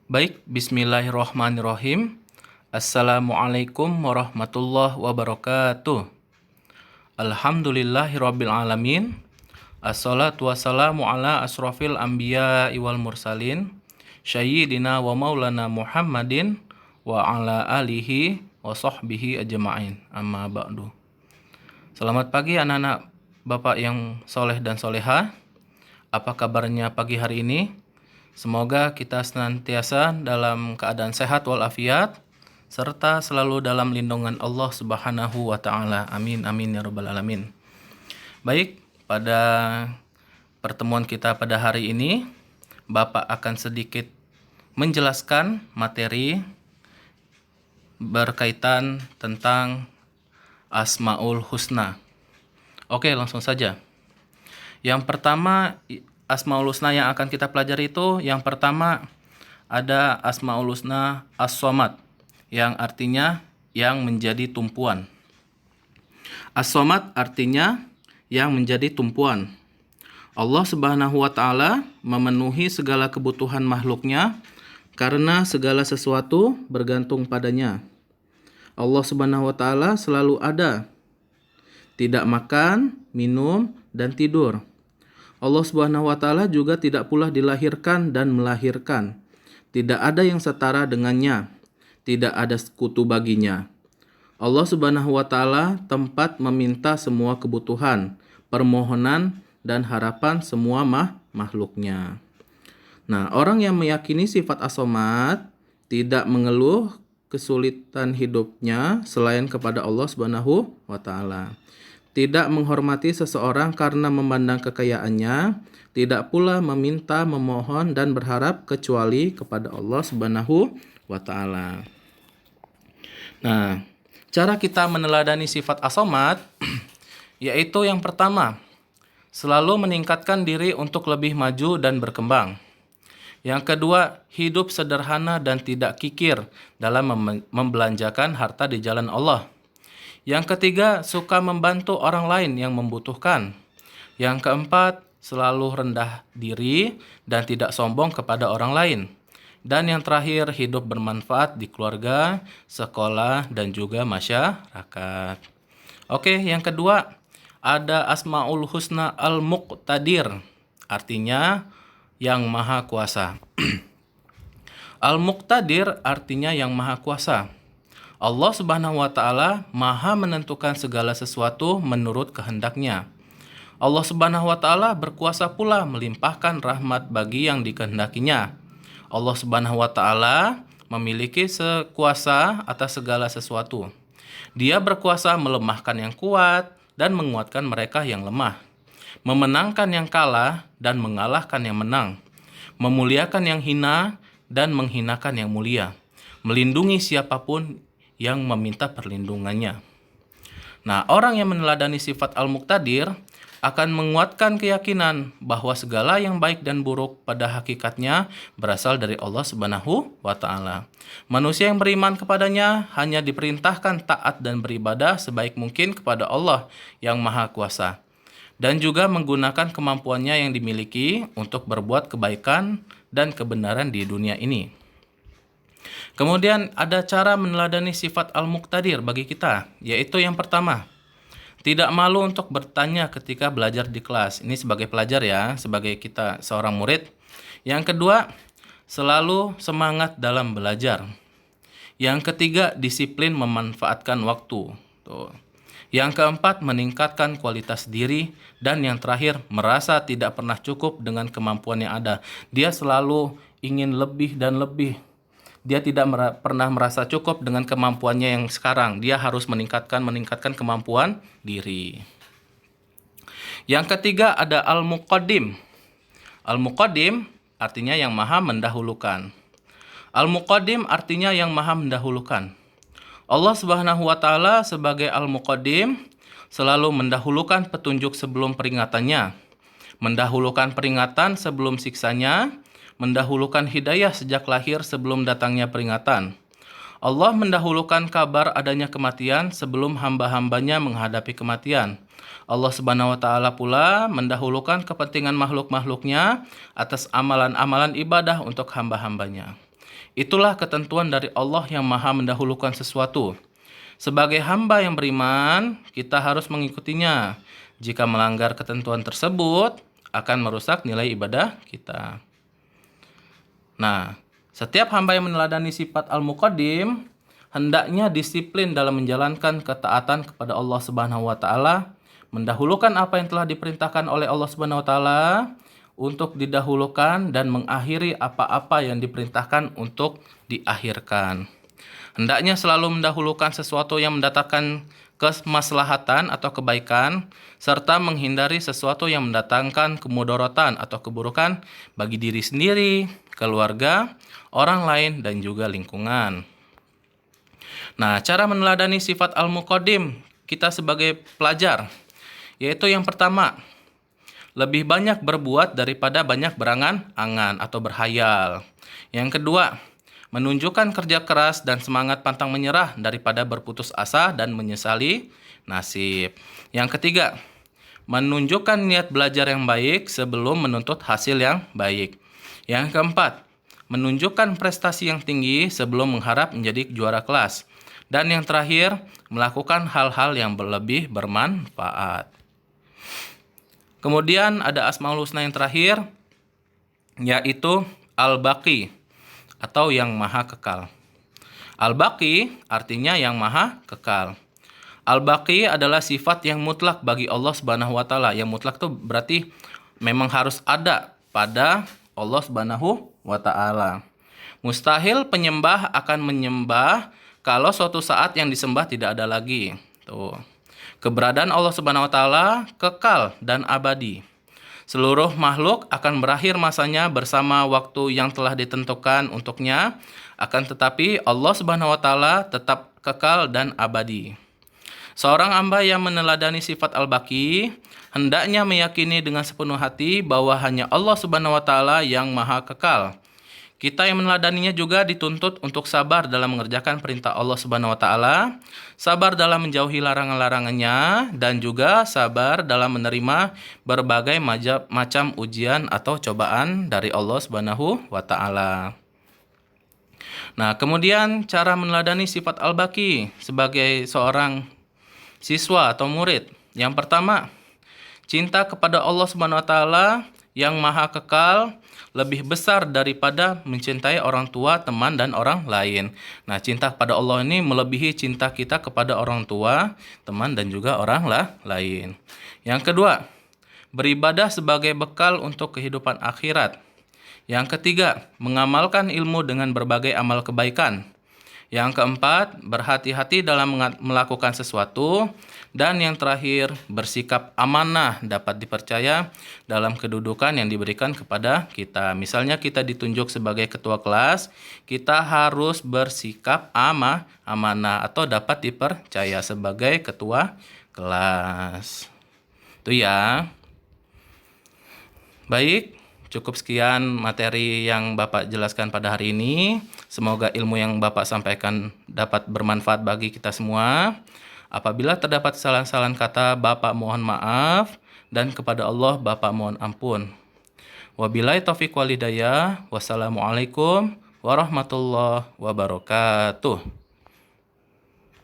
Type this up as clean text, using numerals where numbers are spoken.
Baik, bismillahirrahmanirrahim. Assalamualaikum warahmatullahi wabarakatuh. Alhamdulillahirabbil alamin. Assalatu wassalamu ala asrofil anbiya wal mursalin. Sayyidina wa maulana Muhammadin wa ala alihi wa sahbihi ajma'in. Amma ba'du. Selamat pagi anak-anak Bapak yang soleh dan solehah. Apa kabarnya pagi hari ini? Semoga kita senantiasa dalam keadaan sehat walafiat serta selalu dalam lindungan Allah Subhanahu wa taala. Amin amin ya rabbal alamin. Baik, pada pertemuan kita pada hari ini Bapak akan sedikit menjelaskan materi berkaitan tentang Asmaul Husna. Oke, langsung saja. Yang pertama, Asmaul Husna yang akan kita pelajari itu, yang pertama ada Asmaul Husna As-Somad, yang artinya yang menjadi tumpuan. As-Somad artinya yang menjadi tumpuan. Allah Subhanahu wa taala memenuhi segala kebutuhan makhluknya karena segala sesuatu bergantung padanya. Allah Subhanahu wa taala selalu ada, tidak makan, minum, dan tidur. Allah Subhanahu wa taala juga tidak pula dilahirkan dan melahirkan. Tidak ada yang setara dengannya. Tidak ada sekutu baginya. Allah Subhanahu wa taala tempat meminta semua kebutuhan, permohonan dan harapan semua makhluknya. Nah, orang yang meyakini sifat as-somad tidak mengeluh kesulitan hidupnya selain kepada Allah Subhanahu wa taala. Tidak menghormati seseorang karena memandang kekayaannya, tidak pula meminta, memohon, dan berharap kecuali kepada Allah Subhanahu wa taala. Nah, cara kita meneladani sifat as-somad yaitu yang pertama, selalu meningkatkan diri untuk lebih maju dan berkembang. Yang kedua, hidup sederhana dan tidak kikir dalam membelanjakan harta di jalan Allah. Yang ketiga, suka membantu orang lain yang membutuhkan. Yang keempat, selalu rendah diri dan tidak sombong kepada orang lain. Dan yang terakhir, hidup bermanfaat di keluarga, sekolah, dan juga masyarakat. Oke, yang kedua, ada Asmaul Husna Al-Muqtadir, artinya yang maha kuasa. Al-Muqtadir artinya yang maha kuasa. Allah Subhanahu wa taala Maha menentukan segala sesuatu menurut kehendaknya. Allah Subhanahu wa taala berkuasa pula melimpahkan rahmat bagi yang dikehendakinya. Allah Subhanahu wa taala memiliki kuasa atas segala sesuatu. Dia berkuasa melemahkan yang kuat dan menguatkan mereka yang lemah, memenangkan yang kalah dan mengalahkan yang menang, memuliakan yang hina dan menghinakan yang mulia, melindungi siapapun yang meminta perlindungannya. Nah, orang yang meneladani sifat Al-Muqtadir akan menguatkan keyakinan bahwa segala yang baik dan buruk pada hakikatnya berasal dari Allah Subhanahu wa taala. Manusia yang beriman kepadanya hanya diperintahkan taat dan beribadah sebaik mungkin kepada Allah yang Maha Kuasa, dan juga menggunakan kemampuannya yang dimiliki untuk berbuat kebaikan dan kebenaran di dunia ini. Kemudian ada cara meneladani sifat Al-Muqtadir bagi kita, yaitu yang pertama, tidak malu untuk bertanya ketika belajar di kelas. Ini sebagai pelajar ya, sebagai kita seorang murid. Yang kedua, selalu semangat dalam belajar. Yang ketiga, disiplin memanfaatkan waktu. Tuh. Yang keempat, meningkatkan kualitas diri. Dan yang terakhir, merasa tidak pernah cukup dengan kemampuan yang ada. Dia selalu ingin lebih dan lebih. Dia tidak pernah merasa cukup dengan kemampuannya yang sekarang. Dia harus meningkatkan kemampuan diri. Yang ketiga ada Al-Muqaddim. Al-Muqaddim artinya yang maha mendahulukan. Al-Muqaddim artinya yang maha mendahulukan. Allah Subhanahu wa taala sebagai Al-Muqaddim selalu mendahulukan petunjuk sebelum peringatannya, mendahulukan peringatan sebelum siksanya, mendahulukan hidayah sejak lahir sebelum datangnya peringatan. Allah mendahulukan kabar adanya kematian sebelum hamba-hambanya menghadapi kematian. Allah Subhanahu wa taala pula mendahulukan kepentingan makhluk-makhluknya atas amalan-amalan ibadah untuk hamba-hambanya. Itulah ketentuan dari Allah yang Maha mendahulukan sesuatu. Sebagai hamba yang beriman, kita harus mengikutinya. Jika melanggar ketentuan tersebut, akan merusak nilai ibadah kita. Nah, setiap hamba yang meneladani sifat Al-Muqaddim hendaknya disiplin dalam menjalankan ketaatan kepada Allah Subhanahu wa taala, mendahulukan apa yang telah diperintahkan oleh Allah Subhanahu wa taala untuk didahulukan dan mengakhiri apa-apa yang diperintahkan untuk diakhirkan. Hendaknya selalu mendahulukan sesuatu yang mendatangkan kemaslahatan atau kebaikan, serta menghindari sesuatu yang mendatangkan kemudaratan atau keburukan bagi diri sendiri, keluarga, orang lain, dan juga lingkungan. Nah, cara meneladani sifat Al-Muqaddim kita sebagai pelajar, yaitu yang pertama, lebih banyak berbuat daripada banyak berangan-angan atau berhayal. Yang kedua, menunjukkan kerja keras dan semangat pantang menyerah daripada berputus asa dan menyesali nasib. Yang ketiga, menunjukkan niat belajar yang baik sebelum menuntut hasil yang baik. Yang keempat, menunjukkan prestasi yang tinggi sebelum mengharap menjadi juara kelas. Dan yang terakhir, melakukan hal-hal yang lebih bermanfaat. Kemudian ada Asmaul Husna yang terakhir, yaitu Al-Baqi atau yang maha kekal. Al-Baqi artinya yang maha kekal. Al-Baqi adalah sifat yang mutlak bagi Allah Subhanahu wa taala. Yang mutlak itu berarti memang harus ada pada Allah Subhanahu wa taala. Mustahil penyembah akan menyembah kalau suatu saat yang disembah tidak ada lagi. Tuh. Keberadaan Allah Subhanahu wa taala kekal dan abadi. Seluruh makhluk akan berakhir masanya bersama waktu yang telah ditentukan untuknya, akan tetapi Allah Subhanahu wa taala tetap kekal dan abadi. Seorang hamba yang meneladani sifat Al-Baqi hendaknya meyakini dengan sepenuh hati bahwa hanya Allah Subhanahu wa taala yang maha kekal. Kita yang meneladaninya juga dituntut untuk sabar dalam mengerjakan perintah Allah Subhanahu wa taala, sabar dalam menjauhi larangan-larangannya, dan juga sabar dalam menerima berbagai macam ujian atau cobaan dari Allah Subhanahu wa taala. Nah, kemudian cara meneladani sifat Al-Baqi sebagai seorang siswa atau murid. Yang pertama, cinta kepada Allah Subhanahu wa taala yang maha kekal lebih besar daripada mencintai orang tua, teman, dan orang lain. Nah, cinta kepada Allah ini melebihi cinta kita kepada orang tua, teman, dan juga orang lain. Yang kedua, beribadah sebagai bekal untuk kehidupan akhirat. Yang ketiga, mengamalkan ilmu dengan berbagai amal kebaikan. Yang keempat, berhati-hati dalam melakukan sesuatu. Dan yang terakhir, bersikap amanah dapat dipercaya dalam kedudukan yang diberikan kepada kita. Misalnya kita ditunjuk sebagai ketua kelas, kita harus bersikap amanah atau dapat dipercaya sebagai ketua kelas. Itu ya. Baik. Cukup sekian materi yang Bapak jelaskan pada hari ini. Semoga ilmu yang Bapak sampaikan dapat bermanfaat bagi kita semua. Apabila terdapat kesalahan-kesalahan kata, Bapak mohon maaf. Dan kepada Allah, Bapak mohon ampun. Wabillahi taufiq wal hidayah. Wassalamualaikum warahmatullahi wabarakatuh.